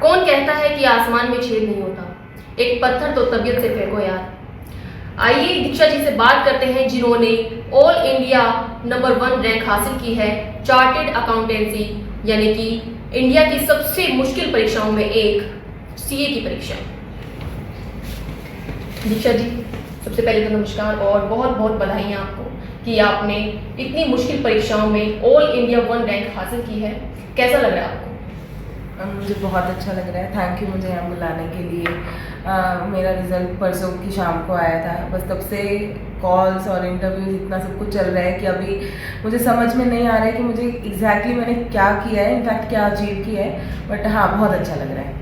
कौन कहता है कि आसमान में छेद नहीं होता? एक पत्थर तो तबीयत से फेंको यार। आइए दीक्षा जी से बात करते हैं जिन्होंने ऑल इंडिया नंबर 1 रैंक हासिल की है चार्टेड अकाउंटेंसी यानी कि इंडिया की सबसे मुश्किल परीक्षाओं में एक सीए की परीक्षा। दीक्षा जी, सबसे पहले तो नमस्कार और बहुत बहुत बधाई आपको कि आपने इतनी मुश्किल परीक्षाओं में ऑल इंडिया 1 रैंक हासिल की है। कैसा लग रहा है आपको? मुझे बहुत अच्छा लग रहा है। थैंक यू मुझे यहाँ बुलाने के लिए। मेरा रिज़ल्ट परसों की शाम को आया था, बस तब से कॉल्स और इंटरव्यूज इतना सब कुछ चल रहा है कि अभी मुझे समझ में नहीं आ रहा है कि मुझे एग्जैक्टली मैंने क्या किया है, इनफैक्ट क्या अचीव किया है। बट हाँ, बहुत अच्छा लग रहा है।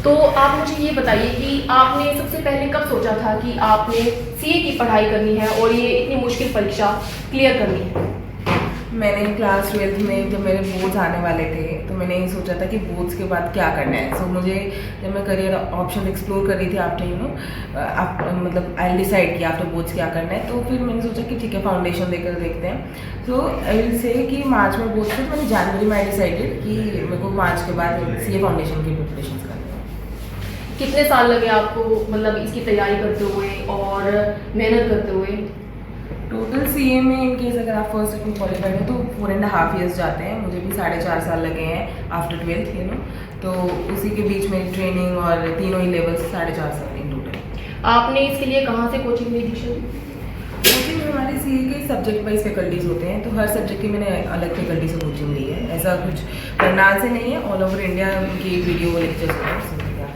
तो आप मुझे ये बताइए कि आपने सबसे पहले कब सोचा था कि आपने सीए की पढ़ाई करनी है और ये इतनी मुश्किल परीक्षा क्लियर करनी है? मैंने क्लास 12th में जब मेरे बोर्ड्स आने वाले थे तो मैंने ये सोचा था कि बोर्ड्स के बाद क्या करना है। सो मुझे जब मैं करियर ऑप्शन एक्सप्लोर कर रही थी आफ्टर मतलब आई डिसाइड किया आफ्टर बोर्ड्स क्या करना है, तो फिर मैंने सोचा कि ठीक है फाउंडेशन देकर देखते हैं। तो आई विल से कि मार्च में बोर्ड्स थे, मैंने जनवरी में आई डिसाइडेड कि मेरे को मार्च के बाद सीए फाउंडेशन की प्रिपरेशन करनी है। कितने साल लगे आपको मतलब इसकी तैयारी करते हुए और मेहनत करते हुए? टोटल सीए में इनकेस अगर आप फर्स्ट सेकंड क्वालिफाइड हो तो 4.5 years जाते हैं। मुझे भी 4.5 साल लगे हैं आफ्टर 12th तो उसी के बीच में ट्रेनिंग और तीनों ही लेवल्स 4.5 साल इन टोटल। आपने इसके लिए कहाँ से कोचिंग ली दीक्षा? कोचिंग हमारे सीए के सब्जेक्ट वाइज फैकल्टीज होते हैं, तो हर सब्जेक्ट की मैंने अलग फैकल्टी से कोचिंग ली है। ऐसा कुछ करनाल से नहीं है, ऑल ओवर इंडिया की वीडियो लेक्चर्स होते हैं।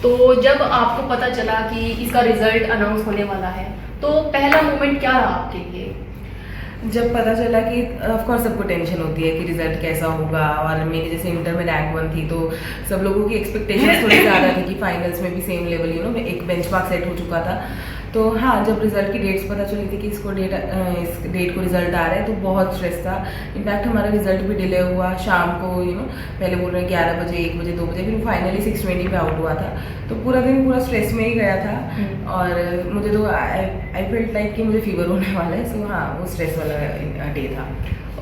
तो जब आपको पता चला कि इसका रिजल्ट अनाउंस होने वाला है तो पहला मोमेंट क्या रहा आपके लिए? जब पता चला कि ऑफकोर्स सबको टेंशन होती है कि रिजल्ट कैसा होगा, और मेरी जैसे इंटर में रैंक 1 थी तो सब लोगों की एक्सपेक्टेशंस थोड़ी ज़्यादा थी कि फाइनल्स में भी सेम लेवल एक बेंचमार्क सेट हो चुका था। तो हाँ, जब रिजल्ट की डेट्स पता चली थी कि इस डेट को रिजल्ट आ रहा है तो बहुत स्ट्रेस था। इनफैक्ट हमारा रिजल्ट भी डिले हुआ शाम को पहले बोल रहे हैं 11 बजे, 1 बजे, 2 बजे, फिर फाइनली 6:20 पे आउट हुआ था। तो पूरा दिन पूरा स्ट्रेस में ही गया था और मुझे तो आई फील्ट लाइक कि मुझे फीवर होने वाला है। सो हाँ, वो स्ट्रेस वाला डे था।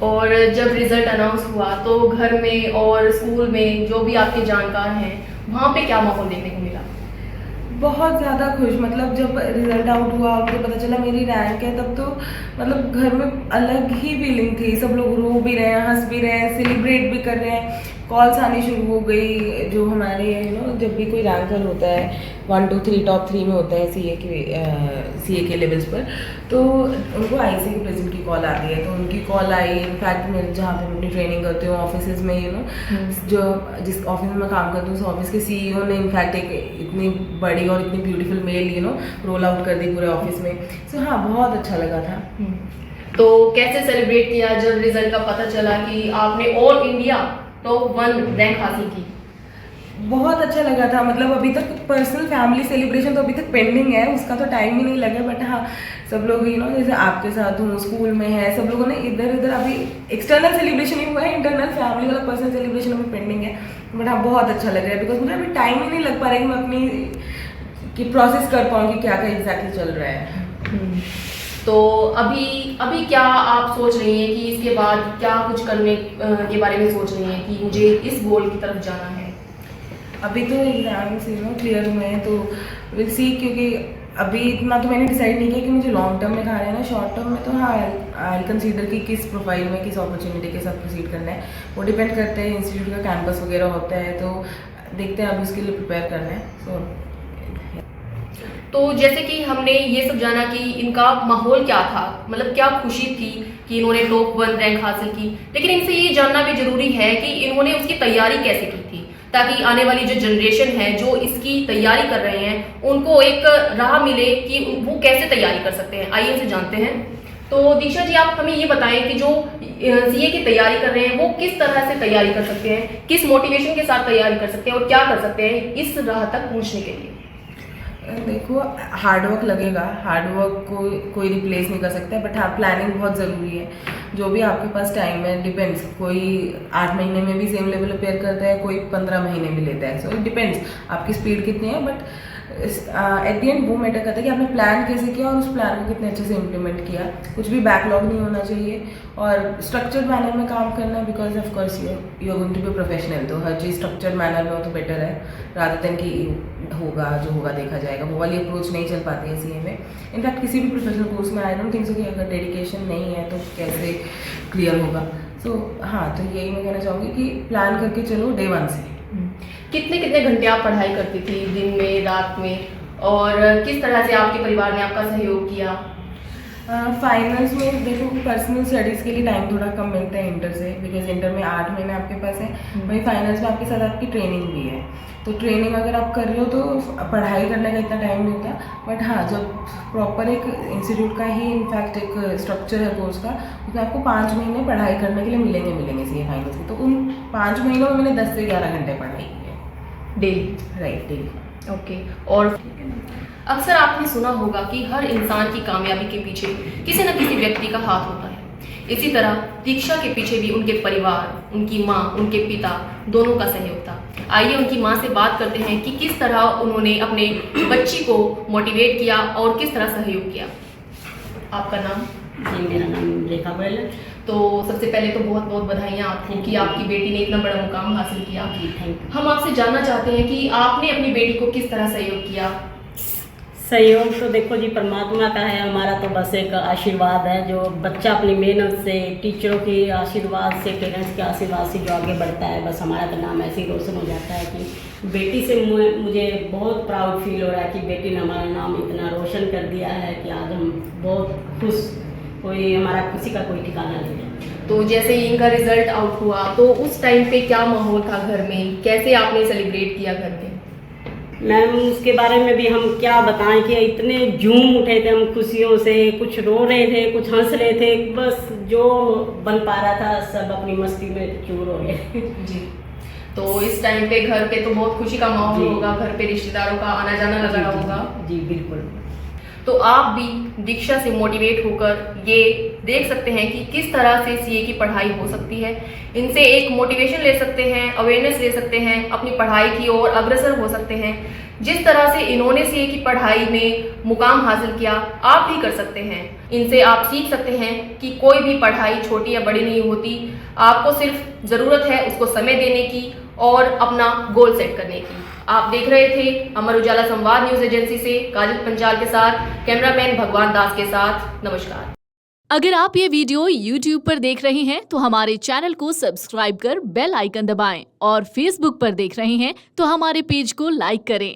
और जब रिजल्ट अनाउंस हुआ तो घर में और स्कूल में जो भी आपके जानकार हैं वहाँ पे क्या माहौल देखने को मिला? बहुत ज़्यादा खुश, मतलब जब रिजल्ट आउट हुआ मुझे पता चला मेरी रैंक है, तब तो मतलब घर में अलग ही फीलिंग थी। सब लोग रो भी रहे हैं, हंस भी रहे हैं, सेलिब्रेट भी कर रहे हैं। कॉल्स आनी शुरू हो गई। जो हमारे जब भी कोई रैंकर होता है 1 2 3 टॉप 3 में होता है सीए के लेवल्स पर, तो उनको आईसी के प्रेसिडेंट की कॉल आती है। तो उनकी कॉल आई। इनफैक्ट मैं जहाँ पे मैं अपनी ट्रेनिंग करती हूँ ऑफिस में जो जिस ऑफिस में मैं काम करती हूँ उस ऑफिस के सीईओ ने इनफैक्ट एक इतनी बड़ी और इतनी ब्यूटीफुल मेल रोल आउट कर दी पूरे ऑफिस में। सो हाँ, बहुत अच्छा लगा था। तो कैसे सेलिब्रेट किया जब रिजल्ट का पता चला कि आपने ऑल इंडिया टॉप 1 रैंक हासिल की? बहुत अच्छा लगा था। मतलब अभी तक पर्सनल फैमिली सेलिब्रेशन तो अभी तक पेंडिंग है, उसका तो टाइम ही नहीं लगा। बट हाँ, सब लोग जैसे आपके साथ हूँ, स्कूल में है, सब लोगों ने इधर उधर अभी एक्सटर्नल सेलिब्रेशन ही हुआ है, इंटरनल फैमिली वाला पर्सनल सेलिब्रेशन अभी पेंडिंग है। बट हाँ, बहुत अच्छा लग रहा है बिकॉज मुझे अभी टाइम ही नहीं लग पा रहा है कि मैं अपनी प्रोसेस कर पाऊँ कि क्या क्या एग्जैक्टली चल रहा है। तो अभी क्या आप सोच रही हैं कि इसके बाद क्या कुछ करने के बारे में सोच रही हैं कि मुझे इस गोल की तरफ जाना है? अभी तो एग्जाम्स क्लियर हुए हैं तो विल सी, क्योंकि अभी इतना तो मैंने डिसाइड नहीं किया कि मुझे लॉन्ग टर्म में कहाँ रहना है। शॉर्ट टर्म में तो हाँ, आई कंसीडर कि किस प्रोफाइल में किस अपॉर्चुनिटी के साथ प्रोसीड करना है। वो डिपेंड करते हैं, इंस्टीट्यूट का कैंपस वगैरह होता है तो देखते हैं, अभी उसके लिए प्रिपेयर करना है। तो जैसे कि हमने ये सब जाना कि इनका माहौल क्या था, मतलब क्या खुशी थी कि इन्होंने टॉप 1 रैंक हासिल की, लेकिन इनसे ये जानना भी जरूरी है कि इन्होंने उसकी तैयारी कैसे की थी ताकि आने वाली जो जनरेशन है जो इसकी तैयारी कर रहे हैं उनको एक राह मिले कि वो कैसे तैयारी कर सकते हैं। आइए इनसे जानते हैं। तो दीक्षा जी, आप हमें ये बताएं कि जो सीए की तैयारी कर रहे हैं वो किस तरह से तैयारी कर सकते हैं, किस मोटिवेशन के साथ तैयारी कर सकते हैं और क्या कर सकते हैं इस राह तक पहुंचने के लिए? देखो, हार्डवर्क लगेगा, हार्डवर्क को कोई रिप्लेस नहीं कर सकता है। बट हाँ, प्लानिंग बहुत ज़रूरी है। जो भी आपके पास टाइम है, डिपेंड्स, कोई 8 महीने में भी सेम लेवल अपेयर करता है, कोई 15 महीने भी लेता है। सो इट डिपेंड्स आपकी स्पीड कितनी है। बट एट द एंड वो मैटर करता है कि आपने प्लान कैसे किया और उस प्लान को कितने अच्छे से इम्प्लीमेंट किया। कुछ भी बैकलॉग नहीं होना चाहिए और स्ट्रक्चर्ड मैनर में काम करना, because of course you are going to be professional, तो हर चीज़ स्ट्रक्चर्ड मैनर में हो तो बेटर है, रादर देन कि होगा जो होगा देखा जाएगा। वो वाली अप्रोच नहीं चल पाती है सीए में। इनफैक्ट किसी भी प्रोफेशनल कोर्स में आई डोंट थिंक सो कि अगर डेडिकेशन नहीं है तो कैसे क्लियर होगा। सो हाँ, तो यही मैं कहना चाहूँगी कि प्लान करके चलो डे 1 से। कितने कितने घंटे आप पढ़ाई करती थी, दिन में, रात में, और किस तरह से आपके परिवार ने आपका सहयोग किया? फाइनल्स में देखो, पर्सनल स्टडीज़ के लिए टाइम थोड़ा कम मिलता है इंटर से, बिकॉज इंटर में 8 महीने आपके पास है, वही फाइनल्स में आपके साथ आपकी ट्रेनिंग भी है। तो ट्रेनिंग अगर आप कर रहे हो तो पढ़ाई करने का इतना टाइम नहीं होता। बट हाँ, जब प्रॉपर एक इंस्टीट्यूट का ही इनफैक्ट एक स्ट्रक्चर है कोर्स का, उसमें आपको 5 महीने पढ़ाई करने के लिए मिलेंगे सी ए फाइनल्स के। तो उन 5 महीनों में मैंने 10 से 11 घंटे पढ़ाई की है डेली। Right, daily. ओके। और अक्सर आपने सुना होगा कि हर इंसान की कामयाबी के पीछे किसी न किसी व्यक्ति का हाथ होता है। इसी तरह दीक्षा के पीछे भी उनके परिवार, उनकी माँ, उनके पिता दोनों का सहयोग था। आइए उनकी माँ से बात करते हैं कि किस तरह उन्होंने अपने बच्ची को मोटिवेट किया और किस तरह सहयोग किया। आपका नाम? जी, मेरा नाम रेखा गोयल है। तो सबसे पहले तो बहुत बहुत बधाइयाँ आपको कि आपकी बेटी ने इतना बड़ा मुकाम हासिल किया। जी, थैंक यू। हम आपसे जानना चाहते हैं कि आपने अपनी बेटी को किस तरह सहयोग किया? सहयोग तो देखो जी, परमात्मा का है, हमारा तो बस एक आशीर्वाद है। जो बच्चा अपनी मेहनत से, टीचरों की आशीर्वाद से, पेरेंट्स के आशीर्वाद से जो आगे बढ़ता है, बस हमारा तो नाम ऐसे ही रोशन हो जाता है कि बेटी से मुझे बहुत प्राउड फील हो रहा है कि बेटी ने हमारा नाम इतना रोशन कर दिया है कि आज हम बहुत खुश, कोई हमारा खुशी का कोई ठिकाना नहीं है। तो जैसे ही इनका रिजल्ट आउट हुआ तो उस टाइम पे क्या माहौल था घर में, कैसे आपने सेलिब्रेट किया घर पे? मैम, उसके बारे में भी हम क्या बताएं कि इतने झूम उठे थे हम खुशियों से, कुछ रो रहे थे, कुछ हंस रहे थे, बस जो बन पा रहा था सब अपनी मस्ती में चूर हो गए। जी। तो इस टाइम पे घर पे तो बहुत खुशी का माहौल जी। होगा, घर पे रिश्तेदारों का आना जाना लगा जी, होगा। जी बिल्कुल। तो आप भी दीक्षा से मोटिवेट होकर ये देख सकते हैं कि किस तरह से सीए की पढ़ाई हो सकती है। इनसे एक मोटिवेशन ले सकते हैं, अवेयरनेस ले सकते हैं, अपनी पढ़ाई की ओर अग्रसर हो सकते हैं। जिस तरह से इन्होंने सीए की पढ़ाई में मुकाम हासिल किया, आप भी कर सकते हैं। इनसे आप सीख सकते हैं कि कोई भी पढ़ाई छोटी या बड़ी नहीं होती, आपको सिर्फ ज़रूरत है उसको समय देने की और अपना गोल सेट करने की। आप देख रहे थे अमर उजाला संवाद न्यूज एजेंसी से काजल पंचाल के साथ, कैमरामैन भगवान दास के साथ। नमस्कार। अगर आप ये वीडियो YouTube पर देख रहे हैं तो हमारे चैनल को सब्सक्राइब कर बेल आइकन दबाएं और Facebook पर देख रहे हैं तो हमारे पेज को लाइक करें।